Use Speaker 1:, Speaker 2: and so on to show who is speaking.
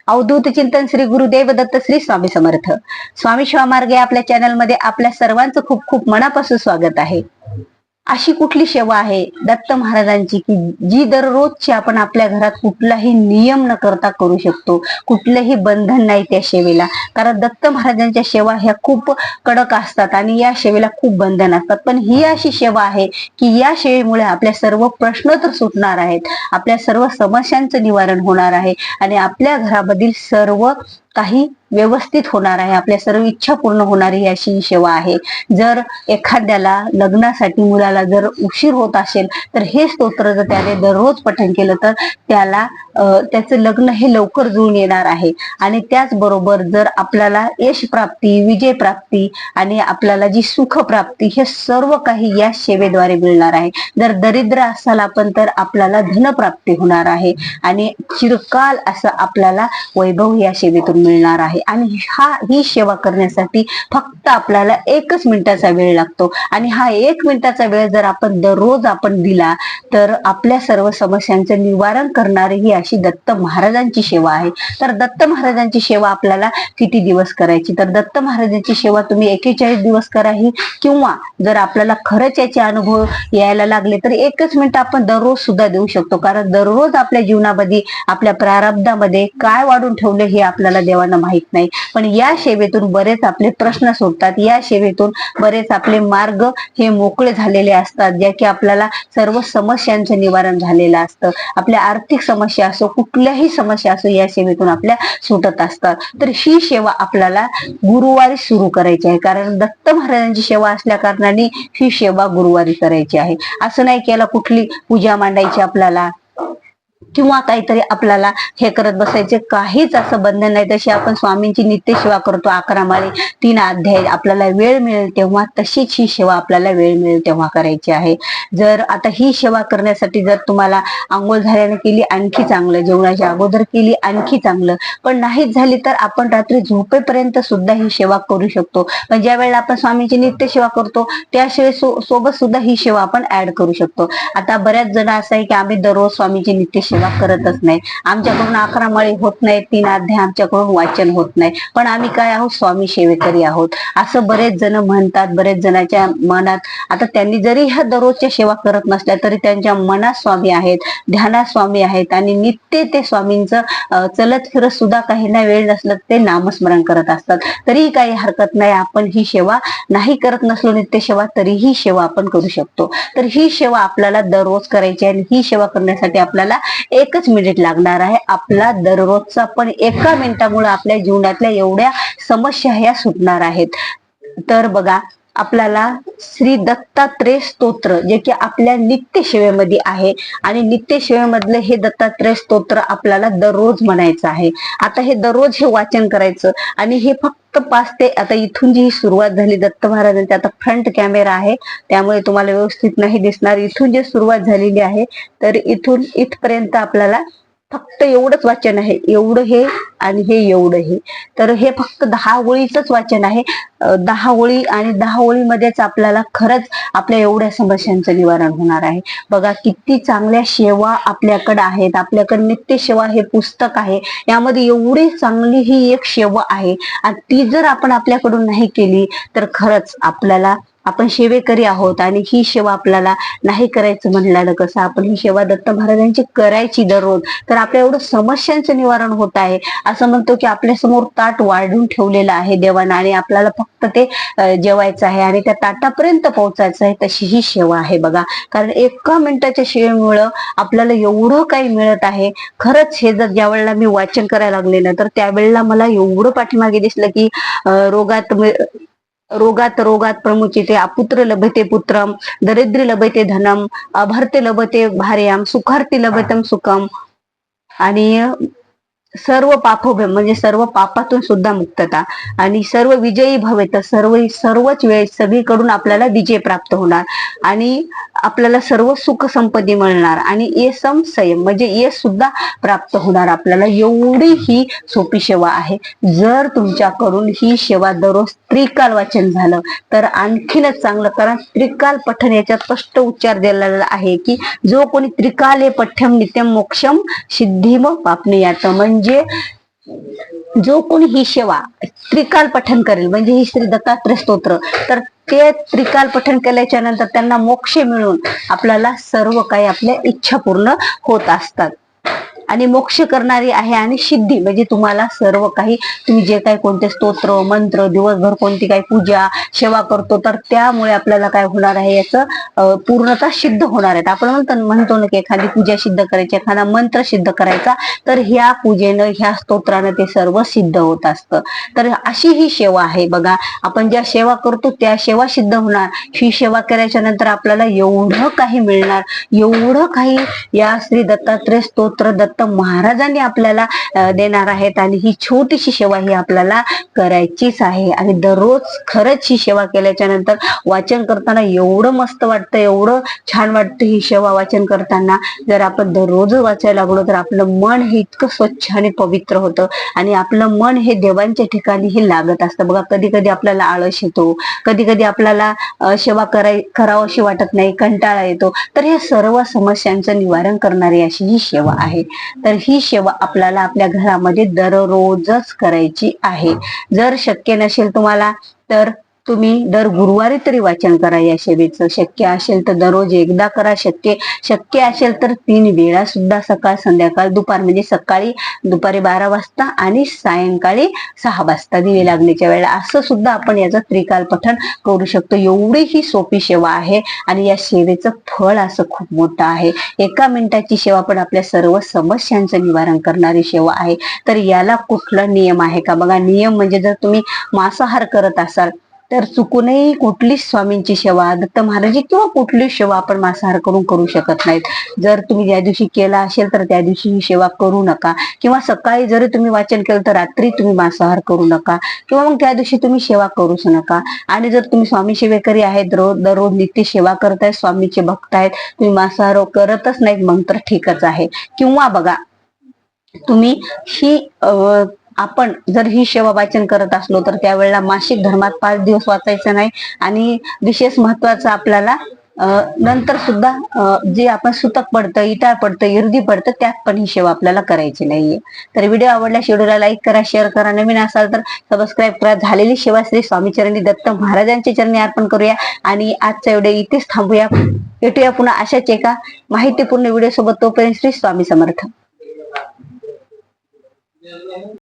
Speaker 1: अवधूत चिंतन श्री गुरुदेव दत्त श्री स्वामी समर्थ. स्वामी शिवामार्ग या आपल्या चॅनलमध्ये आपल्या सर्वांचं खूप खूप मनापासून स्वागत आहे. अशी कुठली सेवा आहे दत्त महाराजांची की जी दररोजची आपण आपल्या घरात कुठलाही नियम न करता करू शकतो, कुठलंही बंधन नाही त्या सेवेला. कारण दत्त महाराजांच्या सेवा ह्या खूप कडक असतात आणि या सेवेला खूप बंधन असतात. पण ही अशी सेवा आहे की या सेवेमुळे आपल्या सर्व प्रश्न तर सुटणार आहेत, आपल्या सर्व समस्यांचं निवारण होणार आहे आणि आपल्या घरामधील सर्व काही व्यवस्थित होणार आहे, आपल्या सर्व इच्छा पूर्ण होणारी अशी सेवा आहे. जर एखाद्याला लग्नासाठी मुलाला जर उशीर होत असेल तर हे स्तोत्र जर त्याने दररोज पठण केलं तर त्याला त्याचं लग्न हे लवकर जुळून येणार आहे. आणि त्याचबरोबर जर आपल्याला यश प्राप्ती, विजय प्राप्ती आणि आपल्याला जी सुख प्राप्ती हे सर्व काही या सेवेद्वारे मिळणार आहे. जर दरिद्र असाल आपण तर आपल्याला धनप्राप्ती होणार आहे आणि चिरकाल असं आपल्याला वैभव या सेवेतून मिळणार आहे. आणि ही सेवा करण्यासाठी फक्त आपल्याला 1 मिनिटाचा वेळ लागतो आणि हा 1 मिनिटाचा वेळ जर आपण दररोज दिला तर आपल्या सर्व समस्यांचं निवारण करणारी ही अशी दत्त महाराजांची सेवा आहे. तर दत्त महाराजांची सेवा आपल्याला किती दिवस करायची? तर दत्त महाराजांची सेवा तुम्ही 41 दिवस कराही किंवा जर आपल्याला खरंच याचे अनुभव यायला लागले तर 1 मिनिट आपण दररोज सुद्धा देऊ शकतो. कारण दररोज आपल्या जीवनामध्ये आपल्या प्रारब्धामध्ये काय वाढून ठेवले हे आपल्याला देवांना माहित नाही. पण या सेवेतून बरेच आपले प्रश्न सुटतात, या सेवेतून बरेच आपले मार्ग हे मोकळे झालेले असतात, ज्या की आपल्याला सर्व समस्यांचं निवारण झालेलं असतं. आपल्या आर्थिक समस्या असो, कुठल्याही समस्या असो या सेवेतून आपल्या सुटत असतात. तर ही सेवा आपल्याला गुरुवारी सुरू करायची आहे. कारण दत्त महाराजांची सेवा असल्या कारणाने ही सेवा गुरुवारी करायची आहे. असं नाही की याला कुठली पूजा मांडायची आपल्याला किंवा काहीतरी आपल्याला हे करत बसायचे, काहीच असं बंधन नाही. तशी आपण स्वामींची नित्य सेवा करतो, 11 माळी 3 अध्याय आपल्याला वेळ मिळेल तेव्हा, तशीच ही सेवा आपल्याला वेळ मिळेल तेव्हा करायची आहे. जर आता ही सेवा करण्यासाठी जर तुम्हाला आंघोळ झाल्याने केली आणखी चांगलं, जेवणाच्या अगोदर केली आणखी चांगलं, पण नाहीच झाली तर आपण रात्री झोपेपर्यंत सुद्धा ही सेवा करू शकतो. पण ज्या वेळेला आपण स्वामींची नित्य सेवा करतो त्याशिवाय सोबत सुद्धा ही सेवा आपण ऍड करू शकतो. आता बऱ्याच जण असं आहे की आम्ही दररोज स्वामींची नित्य सेवा करतच नाही, आमच्याकडून 11 माळी होत नाही, 3 अध्याय आमच्याकडून वाचन होत नाही, पण आम्ही काय आहोत? स्वामी सेवेकरी आहोत असं बरेच जण म्हणतात. बरेच जणांच्या मनात, आता त्यांनी जरी ह्या दररोजच्या सेवा करत नसल्या तरी त्यांच्या मनात स्वामी आहेत, ध्यानात स्वामी आहेत आणि नित्य ते स्वामींचं चलत फिरत सुद्धा काहींना वेळ नसलं ते नामस्मरण करत असतात. तरीही काही हरकत नाही, आपण ही सेवा नाही करत नसलो नित्य सेवा तरीही सेवा आपण करू शकतो. तर ही सेवा आपल्याला दररोज करायची आहे आणि ही सेवा करण्यासाठी आपल्याला 1 मिनिट लागणार आहे. आपला दररोजचा पण 1 मिनिटामुळे आपल्या जीवनातल्या एवढ्या समस्या ह्या सुटणार आहेत. तर बघा, आपल्याला श्री दत्तात्रेय स्तोत्र जे की आपल्या नित्य सेवेमध्ये आहे आणि नित्य सेवेमधले हे दत्तात्रेय स्तोत्र आपल्याला दररोज म्हणायचं आहे. आता हे दररोज हे वाचन करायचं आणि हे फक्त 5 ते, आता इथून जी सुरुवात झाली दत्त महाराजांची, आता फ्रंट कॅमेरा आहे त्यामुळे तुम्हाला व्यवस्थित नाही दिसणार, इथून जे सुरुवात झालेली आहे तर इथून इथपर्यंत आपल्याला फक्त एवढंच वाचन आहे, एवढं हे आणि हे एवढं हे. तर हे फक्त 10 ओळीचंच वाचन आहे, 10 ओळी आणि 10 ओळीमध्येच आपल्याला खरंच आपल्या एवढ्या समस्यांचं निवारण होणार आहे. बघा किती चांगल्या सेवा आपल्याकडे आहेत. आपल्याकडे नित्य सेवा हे पुस्तक आहे, यामध्ये एवढी चांगली ही एक सेवा आहे आणि ती जर आपण आपल्याकडून नाही केली तर खरंच आपण सेवेकरी आहोत आणि ही सेवा आपल्याला नाही करायचं म्हणल्यानं कसं, आपण ही सेवा दत्त महाराजांची करायची दररोज तर आपल्या एवढं समस्यांचं निवारण होत आहे. असं म्हणतो की आपल्या समोर ताट वाढून ठेवलेलं आहे देवानं आणि आपल्याला फक्त ते जेवायचं आहे आणि त्या ताटापर्यंत पोहोचायचं आहे. तशी ही सेवा आहे बघा. कारण 1 मिनिटाच्या सेवेमुळं आपल्याला एवढं काही मिळत आहे. खरंच हे जर ज्या वेळेला मी वाचन करायला लागले ना तर त्यावेळेला मला एवढं पाठीमागे दिसलं की रोगात प्रमुचिते, अपुत्र लभते पुत्रम, दरिद्री लभते धनम, अभर्ते लभते भार्याम, सुखार्थी लभतम सुखम आणि सर्व म्हणजे सर्व पापातून सुद्धा मुक्तता आणि सर्व विजयी भवेत, सर्वच वेळेस सगळीकडून आपल्याला विजय प्राप्त होणार आणि आपल्याला सर्व सुख संपत्ती मिळणार आणि येसम संयम म्हणजे यश सुद्धा प्राप्त होणार आपल्याला. एवढी ही सोपी सेवा आहे. जर तुमच्याकडून ही सेवा दररोज त्रिकाल वाचन झालं तर आणखीनच चांगलं. कारण त्रिकाल पठण याच्यात स्पष्ट उच्चार दिलेला आहे की जो कोणी त्रिकाले पठ्यम नित्यम मोक्षम सिद्धिम वापनीयात, म्हणजे जो कोणी ही सेवा त्रिकाल पठण करेल, म्हणजे ही श्री दत्तात्रय स्तोत्र, तर ते त्रिकाल पठण केल्याच्या नंतर त्यांना मोक्ष मिळून आपल्याला सर्व काही आपल्या इच्छा पूर्ण होत असतात. आणि मोक्ष करणारी आहे आणि सिद्धी, म्हणजे तुम्हाला सर्व काही तुम्ही जे काही कोणते स्तोत्र मंत्र दिवसभर कोणती काही पूजा सेवा करतो, तर त्यामुळे आपल्याला काय होणार आहे, याचं पूर्णतः सिद्ध होणार आहे. आपण म्हणतो ना की एखादी पूजा सिद्ध करायची, एखादा मंत्र सिद्ध करायचा, तर ह्या पूजेनं ह्या स्तोत्रानं ते सर्व सिद्ध होत असतं. तर अशी ही सेवा आहे बघा. आपण ज्या सेवा करतो त्या सेवा सिद्ध होणार. ही सेवा केल्याच्या नंतर आपल्याला एवढं काही मिळणार, एवढं काही या श्री दत्तात्रय स्तोत्र दत्त महाराजांनी आपल्याला देणार आहेत. आणि ही छोटीशी सेवा ही आपल्याला करायचीच आहे. आणि दररोज खरंच ही सेवा केल्याच्या नंतर वाचन करताना एवढं मस्त वाटतं, एवढं छान वाटतं ही सेवा वाचन करताना. जर आपण दररोज वाचायला लागलो तर आपलं मन हे इतकं स्वच्छ आणि पवित्र होतं आणि आपलं मन हे देवांच्या ठिकाणी हे लागत असतं बघा. कधी कधी आपल्याला आळस येतो, कधी कधी आपल्याला सेवा करावंशी वाटत नाही, कंटाळा येतो, तर हे सर्व समस्यांचं निवारण करणारी अशी ही सेवा आहे. तर ही सेवा आपल्याला आपल्या घरामध्ये दररोजच करायची आहे. जर शक्य नसेल तुम्हाला तर तुम्ही दर गुरुवारी तरी वाचन करा या सेवेचं. शक्य असेल तर दररोज एकदा करा, शक्य असेल तर 3 वेळा सुद्धा, सकाळ संध्याकाळ दुपार, म्हणजे सकाळी दुपारी 12 वाजता आणि सायंकाळी 6 वाजता दिवे लागण्याच्या वेळेला, असं सुद्धा आपण याचं त्रिकाल पठण करू शकतो. एवढी ही सोपी सेवा आहे आणि या सेवेचं फळ असं खूप मोठं आहे. 1 मिनिटाची सेवा पण आपल्या सर्व समस्यांचं निवारण करणारी सेवा आहे. तर याला कुठला नियम आहे का बघा. नियम म्हणजे जर तुम्ही मांसाहार करत असाल तर चुकूनही कुठलीच स्वामींची सेवा, दत्त महाराजी किंवा कुठलीच सेवा आपण मांसाहार करून करू शकत नाहीत. जर तुम्ही ज्या दिवशी केला असेल तर त्या दिवशी ही सेवा करू नका, किंवा सकाळी जरी तुम्ही वाचन केलं तर रात्री तुम्ही मांसाहार करू नका, किंवा मग त्या दिवशी तुम्ही सेवा करूच नका. आणि जर तुम्ही स्वामी सेवेकरी आहेत, दररोज नित्य सेवा करतायत, स्वामीचे भक्त आहेत, तुम्ही मांसाहार करतच नाहीत, मग तर ठीकच आहे. किंवा बघा, तुम्ही ही आपण जर ही सेवा वाचन करत असलो तर त्यावेळेला मासिक धर्मात 5 दिवस वाचायचं नाही. आणि विशेष महत्वाचं आपल्याला नंतर सुद्धा जे आपण सुतक पडतं, इटाळ पडतं, इर्दी पडतं, त्यात पण ही सेवा आपल्याला करायची नाहीये. तर व्हिडिओ आवडल्यास व्हिडिओला लाईक करा, शेअर करा, नवीन असाल तर सबस्क्राईब करा. झालेली सेवा श्री स्वामी चरणी दत्त महाराजांच्या चरणी अर्पण करूया आणि आजचा व्हिडिओ इथेच थांबूया. भेटूया पुन्हा अशाच एका माहितीपूर्ण व्हिडिओ सोबत. तोपर्यंत श्री स्वामी समर्थ.